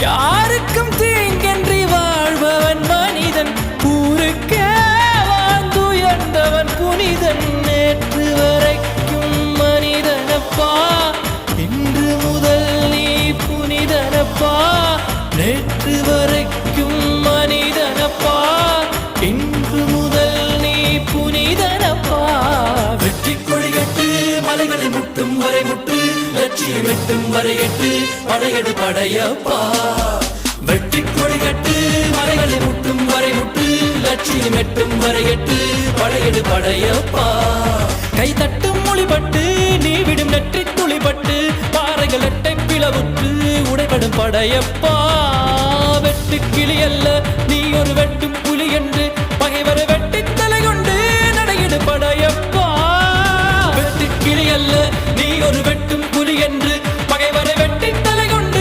யாருக்கும் தீங்கன்றி வாழ்பவன் மனிதன், ஊருக்கே வாழ்ந்துயர்ந்தவன் புனிதன். நேற்று வரைக்கும் மனிதனப்பா, இன்று முதல் நீ புனிதனப்பா. நேற்று வரைக்கும் மனிதனப்பா, இன்று முதல் நீ புனிதனப்பா. வெற்றி கொடிகட்டு மலைகளை முட்டும் வரை முட்டு, லட்சியம் எட்டும் வரை எட்டு, படையெடு படையப்பா. வெற்றி கொடிகட்டு மலைகளை முட்டும் வரை முட்டு, லட்சியம் எட்டும் வரை எட்டு, படையெடு படையப்பா. கை தட்டும் மொழிபட்டு நீ விடும் நெற்றி துளிபட்டு, பாறைகள் எட்டை பிளவுற்று உடைபடும் படையப்பா. வெட்டு கிளி அல்ல நீ ஒரு வெட்டும் புலி என்று, பகைவரை வெட்டி தலை கொண்டு நடையிடு படையப்பா. வெட்டு கிளி அல்ல நீ ஒரு வெட்டும் புலி என்று,